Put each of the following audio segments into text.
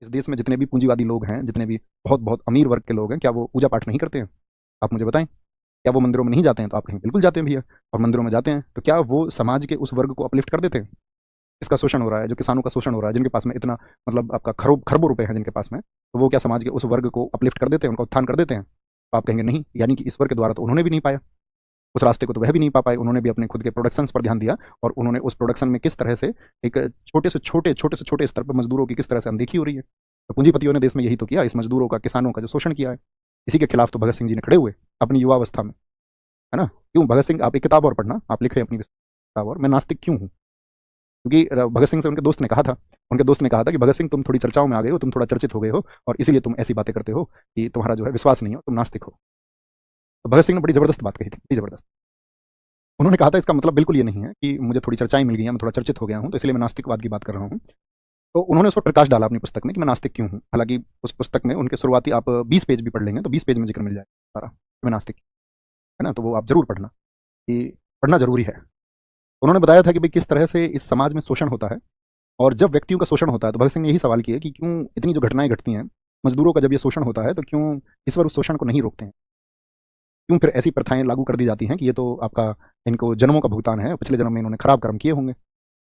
इस देश में जितने भी पूंजीवादी लोग हैं, जितने भी बहुत बहुत अमीर वर्ग के लोग हैं, क्या वो पूजा पाठ नहीं करते हैं? आप मुझे बताएं। क्या वो मंदिरों में नहीं जाते हैं? तो आप कहीं बिल्कुल जाते हैं भैया। और मंदिरों में जाते हैं तो क्या वो समाज के उस वर्ग को अपलिफ्ट कर देते हैं? इसका शोषण हो रहा है, जो किसानों का शोषण हो रहा है, जिनके पास में इतना मतलब आपका खरबों रुपए हैं जिनके पास में, तो वो क्या समाज के उस वर्ग को अपलिफ्ट कर देते हैं, उनका उत्थान कर देते हैं? तो आप कहेंगे नहीं, यानी कि ईश्वर के द्वारा तो उन्होंने भी नहीं पाया, उस रास्ते को तो वह भी नहीं पा पाए। उन्होंने भी अपने खुद के प्रोडक्शंस पर ध्यान दिया, और उन्होंने उस प्रोडक्शन में किस तरह से एक छोटे से छोटे स्तर पर मजदूरों की किस तरह से अनदेखी हो रही है। तो पूंजीपतियों ने देश में यही तो किया, इस मजदूरों का, किसानों का जो शोषण किया है। इसी के खिलाफ तो भगत सिंह जी ने खड़े हुए अपनी युवावस्था में, है ना? क्यों भगत सिंह, आप एक किताब और पढ़ना, आप लिखे अपनी किताब और, मैं नास्तिक क्यों हूँ। क्योंकि भगत सिंह से उनके दोस्त ने कहा था, उनके दोस्त ने कहा था कि भगत सिंह तुम थोड़ी चर्चाओं में आ गए हो, तुम थोड़ा चर्चित हो गए हो, और इसीलिए तुम ऐसी बातें करते हो कि तुम्हारा जो है विश्वास नहीं हो, तुम नास्तिक हो। तो भगत सिंह ने बड़ी जबरदस्त बात कही थी, बड़ी जबरदस्त। उन्होंने कहा था इसका मतलब बिल्कुल ये नहीं है कि मुझे थोड़ी चर्चाएं मिल गई हैं, मैं थोड़ा चर्चित हो गया हूं, तो इसलिए मैं नास्तिकवाद की बात कर रहा हूं। तो उन्होंने उस पर प्रकाश डाला अपनी पुस्तक में कि मैं नास्तिक क्यों हूं। हालांकि उस पुस्तक में उनके शुरुआती आप 20 पेज भी पढ़ लेंगे तो 20 पेज में जिक्र मिल जाएगा सारा कि मैं नास्तिक, है ना? तो वो आप जरूर पढ़ना, कि पढ़ना जरूरी है। उन्होंने बताया था कि भाई किस तरह से इस समाज में शोषण होता है, और जब व्यक्तियों का शोषण होता है तो भगत सिंह ने यही सवाल किया कि क्यों इतनी जो घटनाएं घटती हैं मजदूरों का, जब ये शोषण होता है तो क्यों ईश्वर उस शोषण को नहीं रोकते हैं? क्यों फिर ऐसी प्रथाएं लागू कर दी जाती हैं कि ये तो आपका, इनको जन्मों का भुगतान है, पिछले जन्म में इन्होंने खराब कर्म किए होंगे।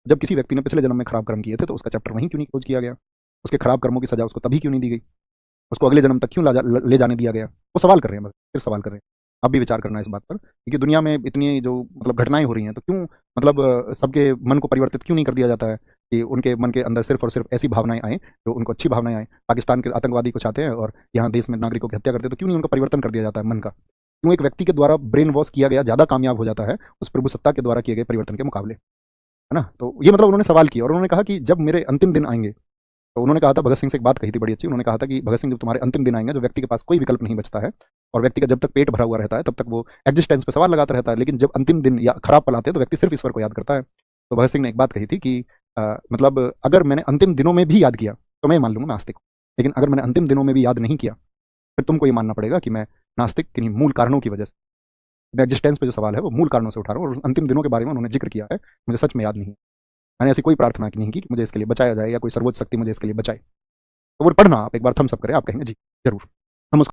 जब किसी व्यक्ति ने पिछले जन्म में खराब कर्म किए थे तो उसका चैप्टर वहीं क्यों नहीं क्लोज किया गया? उसके खराब कर्मों की सजा उसको तभी क्यों नहीं दी गई? उसको अगले जन्म तक क्यों ले जाने दिया गया? वो सवाल कर रहे हैं, बस सिर्फ सवाल कर रहे हैं। आप भी विचार करना है इस बात पर, क्योंकि दुनिया में इतनी जो मतलब घटनाएं हो रही हैं, तो क्यों मतलब सबके मन को परिवर्तित क्यों नहीं कर दिया जाता है कि उनके मन के अंदर सिर्फ और सिर्फ ऐसी भावनाएं आए जो उनको अच्छी भावनाएं आए। पाकिस्तान के आतंकवादी को चाहते हैं और यहाँ देश में नागरिकों की हत्या करते हैं, तो क्यों नहीं उनका परिवर्तन कर दिया जाता है मन का? क्यों एक व्यक्ति के द्वारा ब्रेन वॉश किया गया ज़्यादा कामयाब हो जाता है उस प्रभु सत्ता के द्वारा किए गए परिवर्तन के मुकाबले, है ना? तो ये मतलब उन्होंने सवाल किया, और उन्होंने कहा कि जब मेरे अंतिम दिन आएंगे, तो उन्होंने कहा था, भगत सिंह से एक बात कही थी बड़ी अच्छी। उन्होंने कहा था कि भगत सिंह, जब तुम्हारे अंतिम दिन आएंगे, जो व्यक्ति के पास कोई विकल्प नहीं बचता है, और व्यक्ति का जब तक पेट भरा हुआ रहता है तब तक वो एग्जिस्टेंस पे सवाल लगाता रहता है, लेकिन जब अंतिम दिन या खराब पल आते हैं तो व्यक्ति सिर्फ ईश्वर को याद करता है। तो भगत सिंह ने एक बात कही थी कि मतलब अगर मैंने अंतिम दिनों में भी याद किया तो मैं मान लूंगा मैं आस्तिक हूँ, लेकिन अगर मैंने अंतिम दिनों में भी याद नहीं किया, फिर तुमको ये मानना पड़ेगा कि मैं नास्तिक किन्हीं मूल कारणों की वजह से, एग्जिस्टेंस पे जो सवाल है वो मूल कारणों से उठा रहा हूँ, और अंतिम दिनों के बारे में उन्होंने जिक्र किया है, मुझे सच में याद नहीं है। मैंने ऐसी कोई प्रार्थना की नहीं कि मुझे इसके लिए बचाया जाए या कोई सर्वोच्च शक्ति मुझे इसके लिए बचाए। तो वो पढ़ना आप एक बार, थम्स अप करें, आप कहेंगे जी जरूर। हम उसको